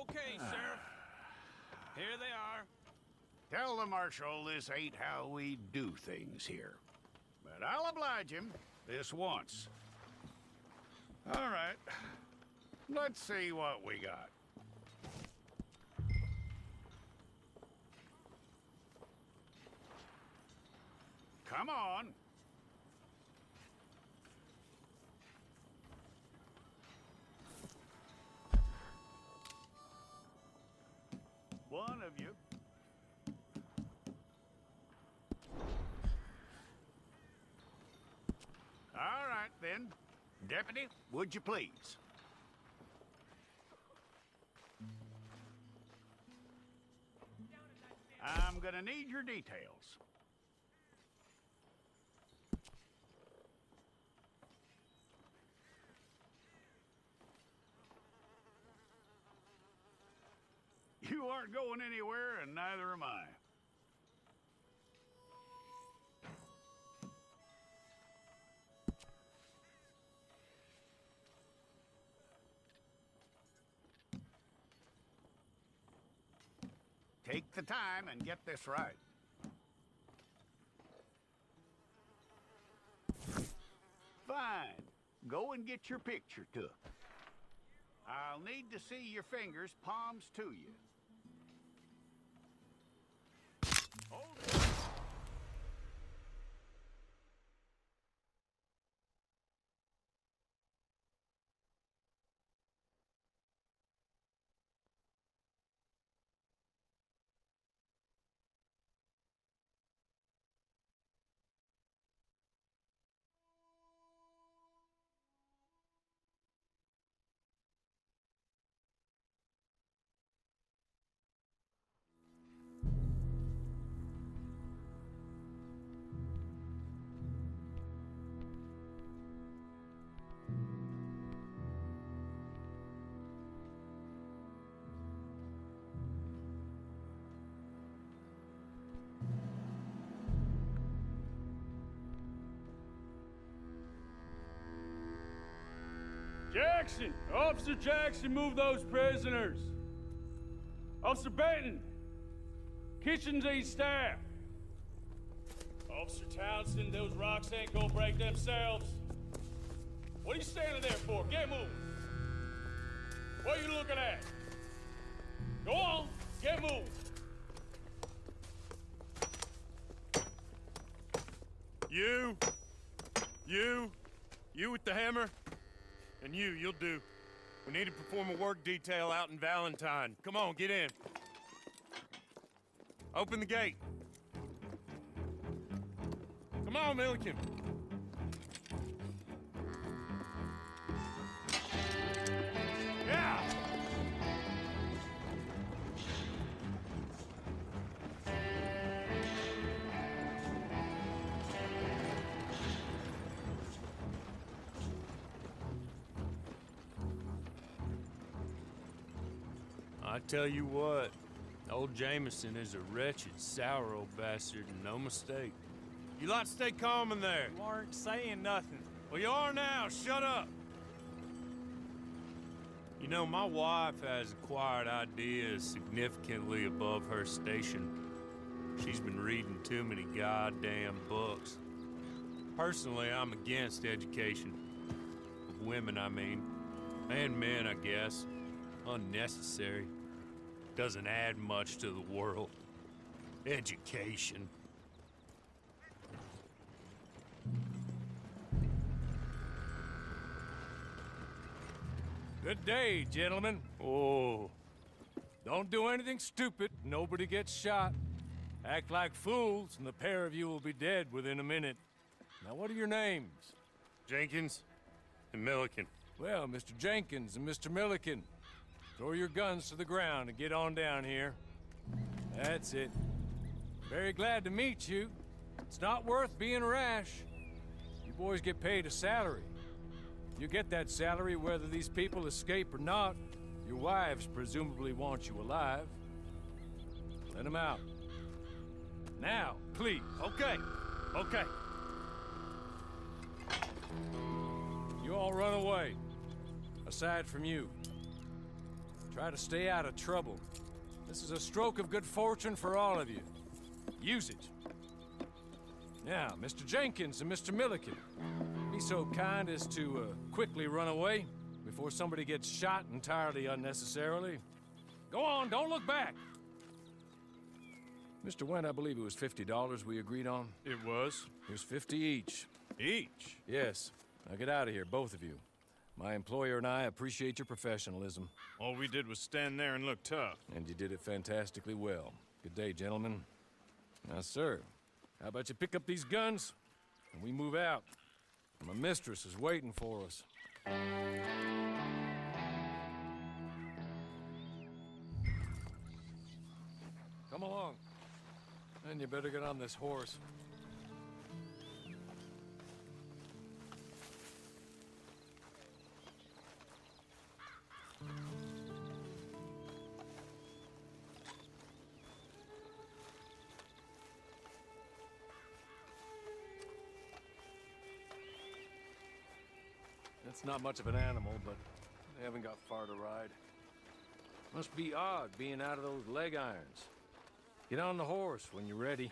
Okay, Sheriff. Here they are. Tell the Marshal this ain't how we do things here. But I'll oblige him this once. All right. Let's see what we got. Come on. One of you. All right, then. Deputy, would you please? I'm gonna need your details. You aren't going anywhere, and neither am I. Take the time and get this right. Fine. Go and get your picture took. I'll need to see your fingers, palms to you. Hold it. Jackson! Officer Jackson, move those prisoners! Officer Benton! Kitchens and staff! Officer Townsend, those rocks ain't gonna break themselves. What are you standing there for? Get moving! What are you looking at? Go on, get moving! You with the hammer? And you'll do. We need to perform a work detail out in Valentine. Come on, get in. Open the gate. Come on, Milliken. Yeah! I tell you what, old Jameson is a wretched, sour old bastard, and no mistake. You lot stay calm in there. You aren't saying nothing. Well, you are now. Shut up. You know, my wife has acquired ideas significantly above her station. She's been reading too many goddamn books. Personally, I'm against education. Of women, I mean. And men, I guess. Unnecessary. Doesn't add much to the world. Education. Good day, gentlemen. Oh, Don't do anything stupid. Nobody gets shot. Act like fools, and the pair of you will be dead within a minute. Now, what are your names? Jenkins and Milliken. Well, Mr. Jenkins and Mr. Milliken, throw your guns to the ground and get on down here. That's it. Very glad to meet you. It's not worth being rash. You boys get paid a salary. You get that salary whether these people escape or not. Your wives presumably want you alive. Let them out. Now, please. Okay. You all run away. Aside from you. Try to stay out of trouble. This is a stroke of good fortune for all of you. Use it. Now, Mr. Jenkins and Mr. Milliken, be so kind as to quickly run away before somebody gets shot entirely unnecessarily. Go on, don't look back. Mr. Wendt, I believe it was $50 we agreed on. It was. Here's 50 each. Each? Yes. Now get out of here, both of you. My employer and I appreciate your professionalism. All we did was stand there and look tough. And you did it fantastically well. Good day, gentlemen. Now, sir, how about you pick up these guns and we move out? My mistress is waiting for us. Come along. And you better get on this horse. It's not much of an animal, but they haven't got far to ride. Must be odd being out of those leg irons. Get on the horse when you're ready.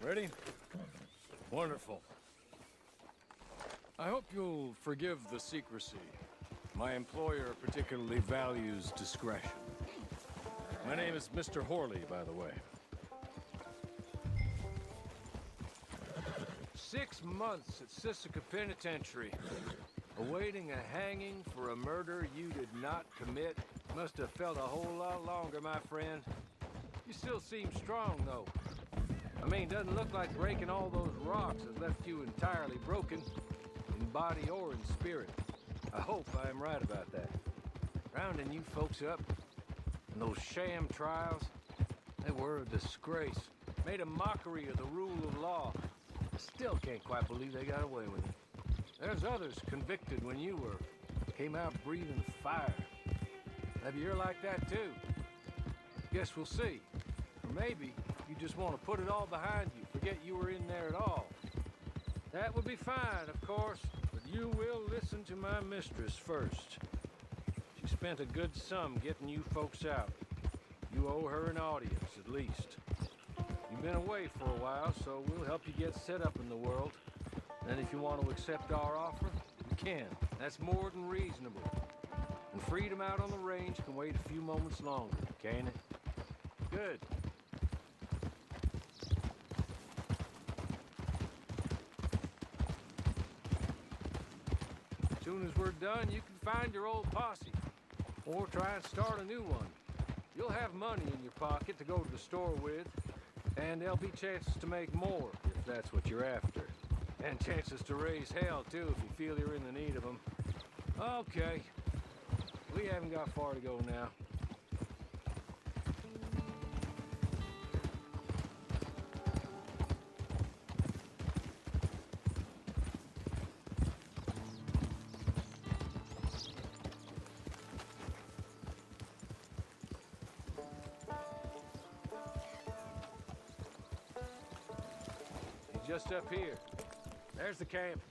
Ready? Wonderful. I hope you'll forgive the secrecy. My employer particularly values discretion. My name is Mr. Horley, by the way. 6 months at Sisika Penitentiary, awaiting a hanging for a murder you did not commit. Must have felt a whole lot longer, my friend. You still seem strong, though. I mean, doesn't look like breaking all those rocks has left you entirely broken, in body or in spirit. I hope I am right about that. Rounding you folks up, and those sham trials, they were a disgrace. Made a mockery of the rule of law. I still can't quite believe they got away with it. There's others convicted when you were. Came out breathing fire. Have you ear like that too? Guess we'll see. Or maybe you just want to put it all behind you, forget you were in there at all. That would be fine, of course, but you will listen to my mistress first. She spent a good sum getting you folks out. You owe her an audience, at least. You've been away for a while, so we'll help you get set up in the world. And if you want to accept our offer, you can. That's more than reasonable. And freedom out on the range can wait a few moments longer, can't it? Good. As soon as we're done, you can find your old posse. Or try and start a new one. You'll have money in your pocket to go to the store with. And there'll be chances to make more, if that's what you're after. And chances to raise hell, too, if you feel you're in the need of them. Okay. We haven't got far to go now. Just up here. There's the camp.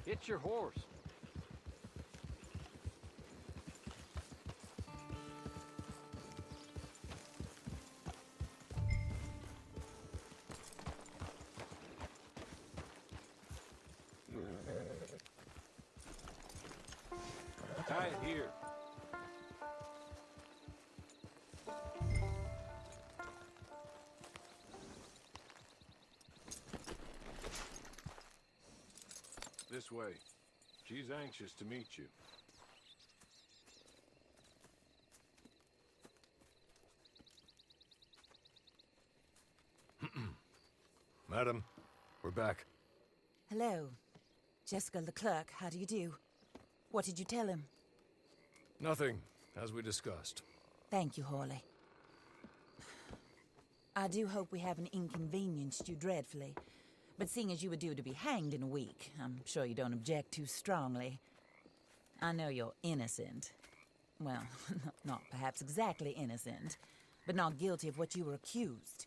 It's your horse. Tie it here. This way. She's anxious to meet you. Madam, we're back. Hello. Jessica Leclerc, how do you do? What did you tell him? Nothing, as we discussed. Thank you, Horley. I do hope we haven't inconvenienced you dreadfully. But seeing as you were due to be hanged in a week, I'm sure you don't object too strongly. I know you're innocent. Well, not perhaps exactly innocent, but not guilty of what you were accused.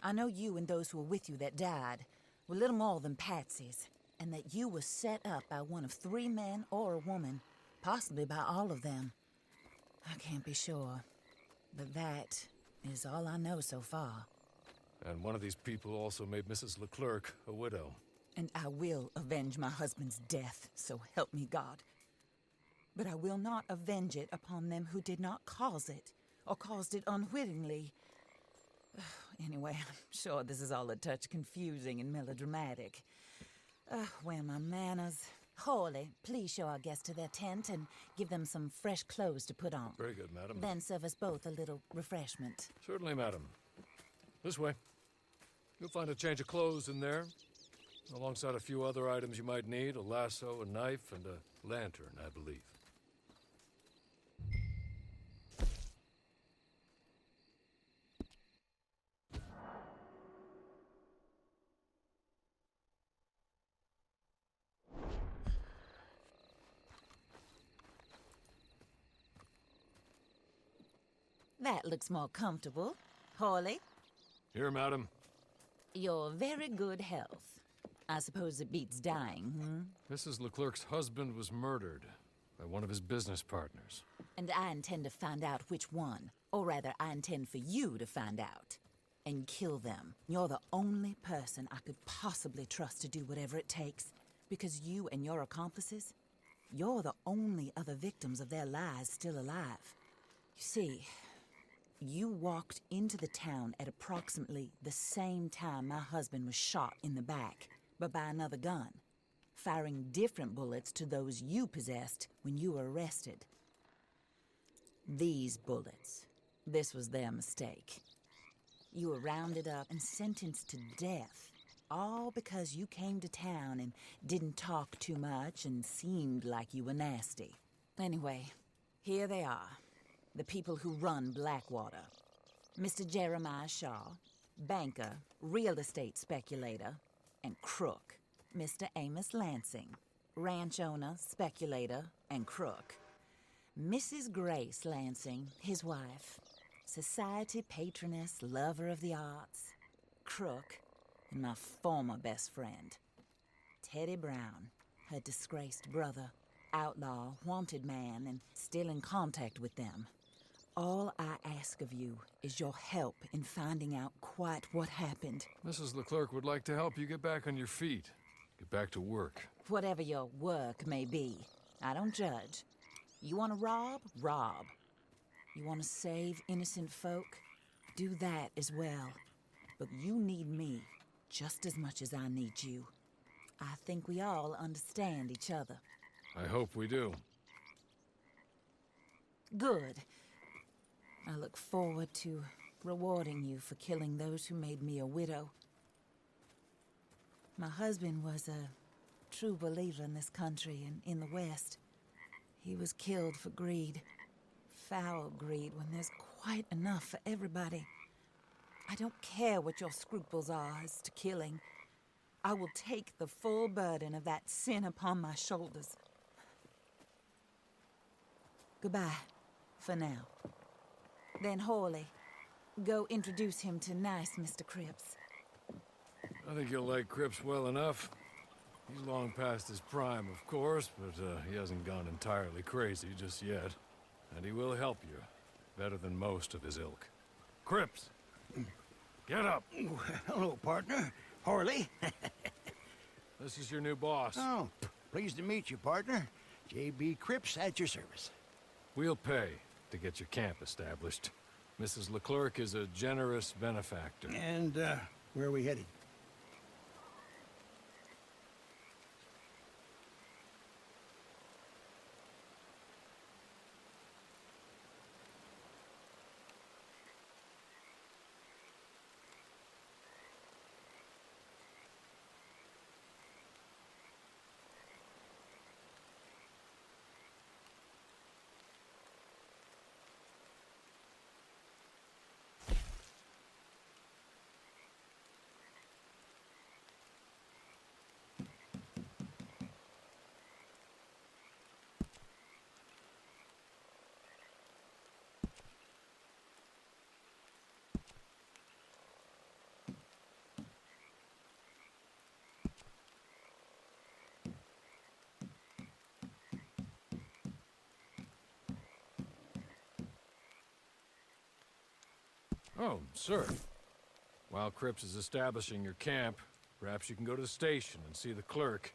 I know you and those who were with you that died were little more than patsies, and that you were set up by one of 3 men or a woman possibly by all of them. I can't be sure, but that is all I know so far. And one of these people also made Mrs. Leclerc a widow. And I will avenge my husband's death, so help me God. But I will not avenge it upon them who did not cause it, or caused it unwittingly. Anyway, I'm sure this is all a touch confusing and melodramatic. Where are my manners? Hawley, please show our guests to their tent and give them some fresh clothes to put on. Very good, madam. Then serve us both a little refreshment. Certainly, madam. This way. You'll find a change of clothes in there, alongside a few other items you might need, a lasso, a knife, and a lantern, I believe. That looks more comfortable. Hawley, Here, madam. your very good health. I suppose it beats dying, Mrs. Leclerc's husband was murdered by one of his business partners. And I intend to find out which one. Or rather, I intend for you to find out. And kill them. You're the only person I could possibly trust to do whatever it takes. Because you and your accomplices, you're the only other victims of their lies still alive. You see, you walked into the town at approximately the same time my husband was shot in the back, but by another gun, firing different bullets to those you possessed when you were arrested. These bullets, this was their mistake. You were rounded up and sentenced to death, all because you came to town and didn't talk too much and seemed like you were nasty. Anyway, here they are. The people who run Blackwater. Mr. Jeremiah Shaw, banker, real estate speculator, and crook. Mr. Amos Lansing, ranch owner, speculator, and crook. Mrs. Grace Lansing, his wife, society patroness, lover of the arts, crook, and my former best friend. Teddy Brown, her disgraced brother, outlaw, wanted man, and still in contact with them. All I ask of you is your help in finding out quite what happened. Mrs. Leclerc would like to help you get back on your feet. Get back to work. Whatever your work may be, I don't judge. You want to rob? Rob. You want to save innocent folk? Do that as well. But you need me just as much as I need you. I think we all understand each other. I hope we do. Good. I look forward to rewarding you for killing those who made me a widow. My husband was a true believer in this country and in the West. He was killed for greed. Foul greed when there's quite enough for everybody. I don't care what your scruples are as to killing. I will take the full burden of that sin upon my shoulders. Goodbye, for now. Then Hawley, go introduce him to nice Mr. Cripps. I think you'll like Cripps well enough. He's long past his prime, of course, but he hasn't gone entirely crazy just yet. And he will help you, better than most of his ilk. Cripps! Get up! Hello, partner. Hawley. This is your new boss. Oh, pleased to meet you, partner. J.B. Cripps at your service. We'll pay to get your camp established. Mrs. Leclerc is a generous benefactor. And, where are we headed? Oh, sir. While Cripps is establishing your camp, perhaps you can go to the station and see the clerk,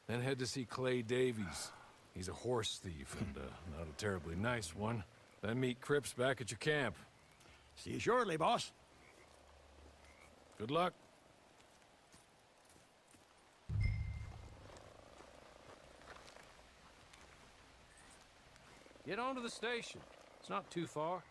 then head to see Clay Davies. He's a horse thief, and not a terribly nice one. Then meet Cripps back at your camp. See you shortly, boss. Good luck. Get on to the station. It's not too far.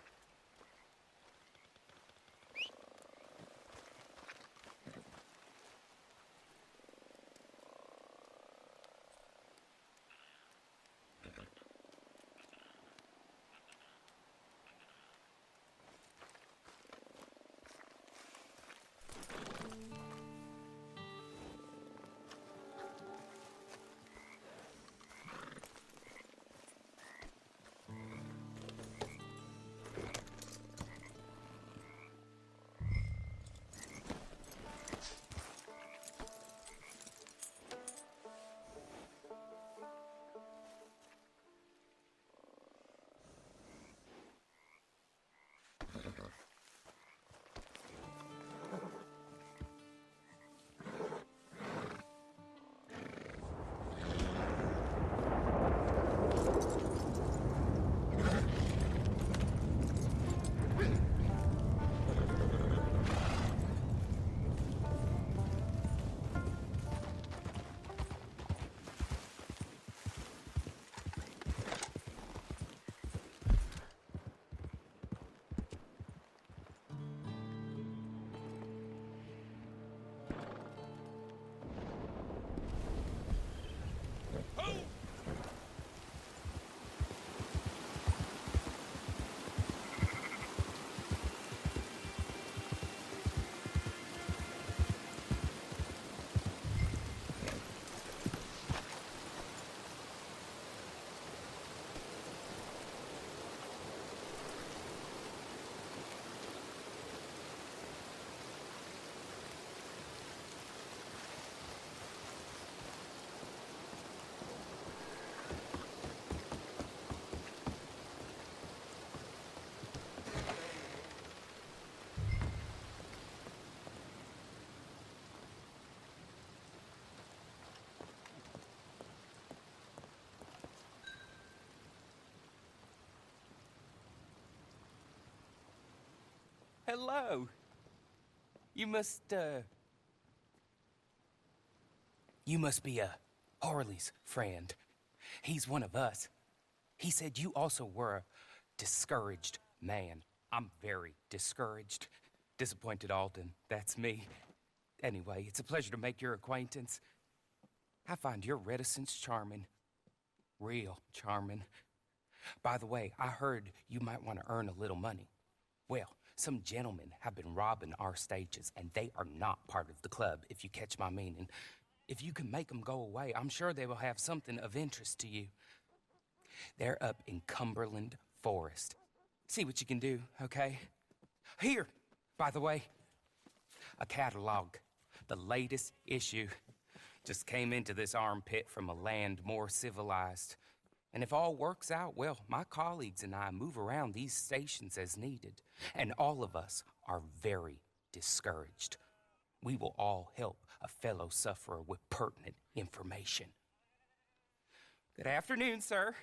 Hello. You must be Harley's friend. He's one of us. He said you also were a discouraged man. I'm very discouraged. Disappointed Alden, that's me. Anyway, it's a pleasure to make your acquaintance. I find your reticence charming. Real charming. By the way, I heard you might want to earn a little money. Well, some gentlemen have been robbing our stages, and they are not part of the club, if you catch my meaning. If you can make them go away, I'm sure they will have something of interest to you. They're up in Cumberland Forest. See what you can do, okay? Here, by the way, a catalog. The latest issue. Just came into this armpit from a land more civilized. And if all works out, well, my colleagues and I move around these stations as needed. And all of us are very discouraged. We will all help a fellow sufferer with pertinent information. Good afternoon, sir.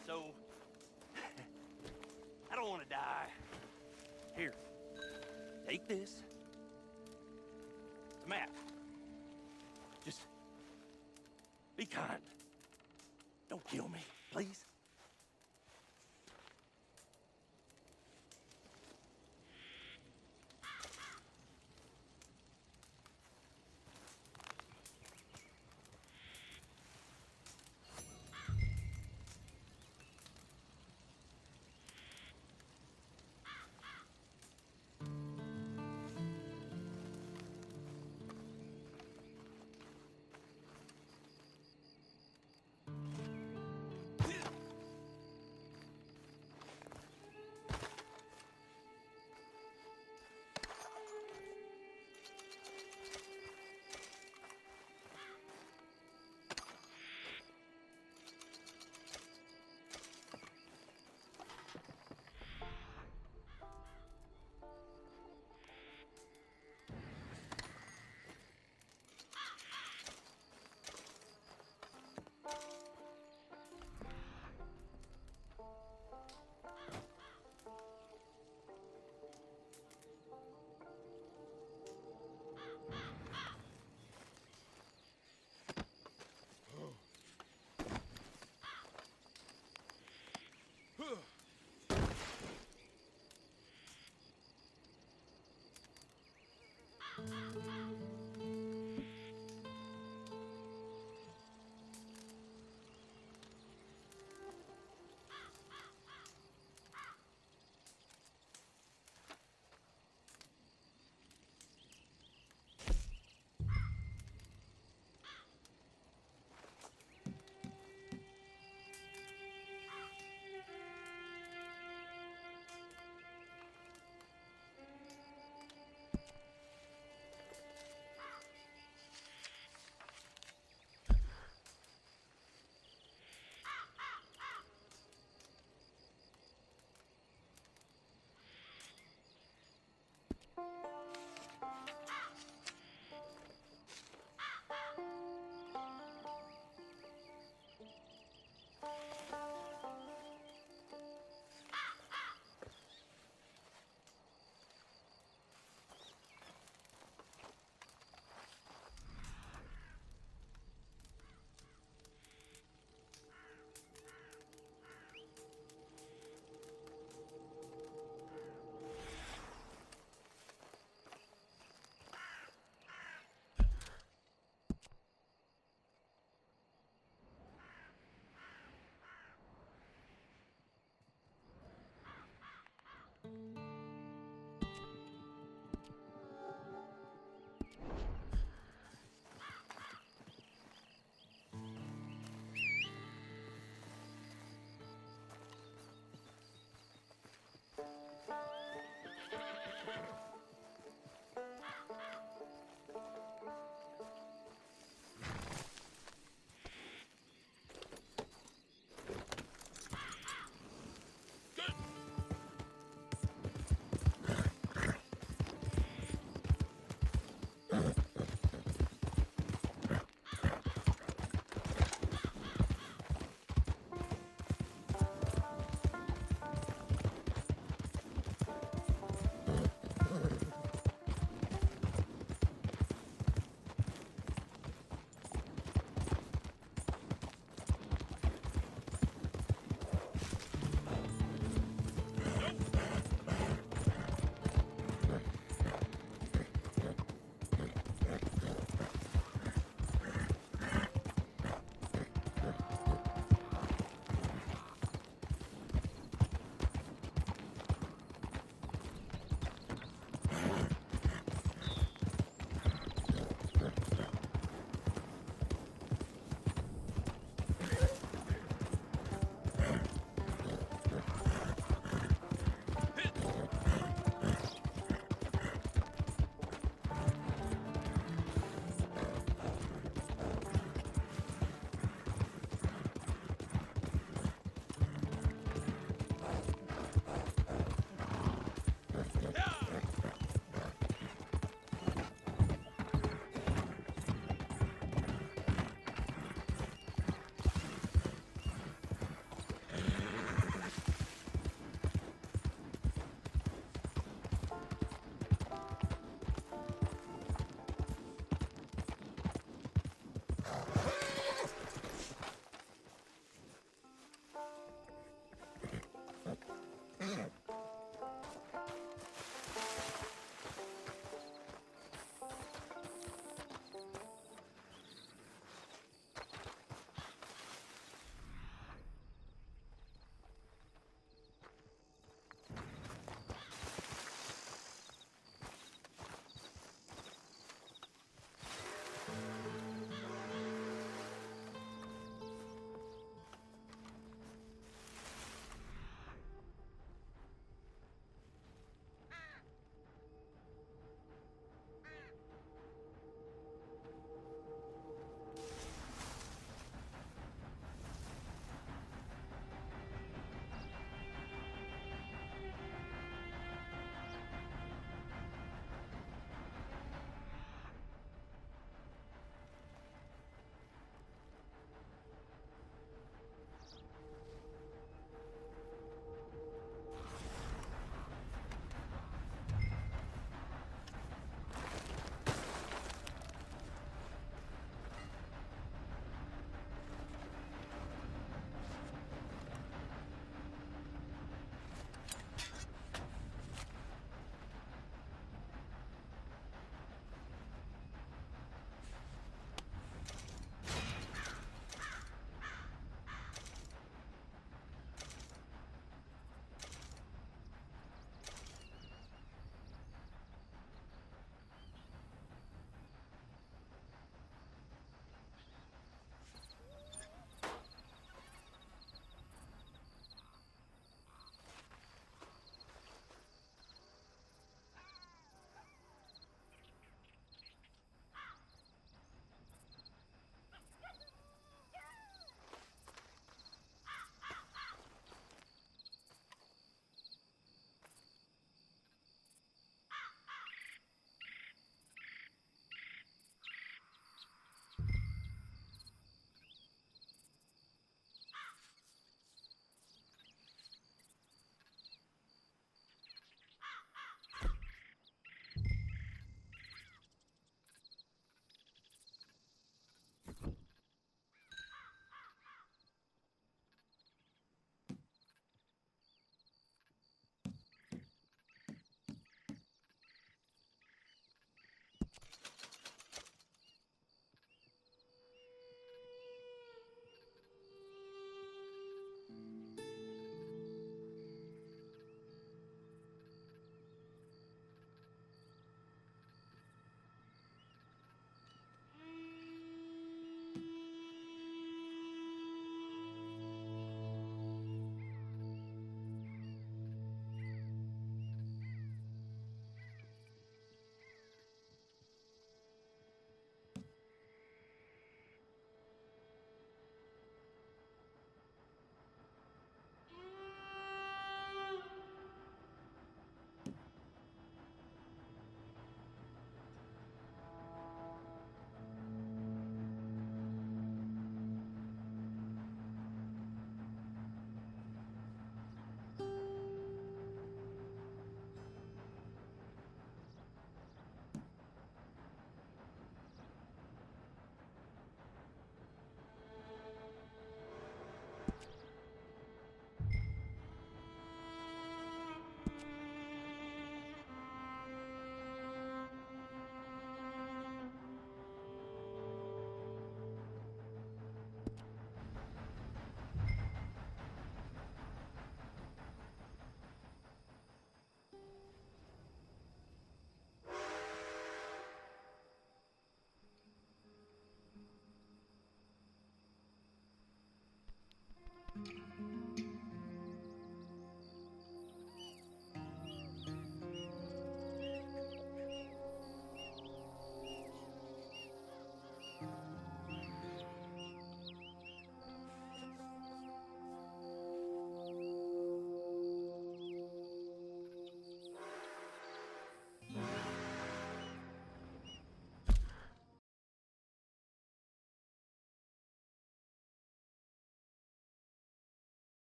So, I don't want to die. Here, take this. The map. Just be kind. Don't kill me, please.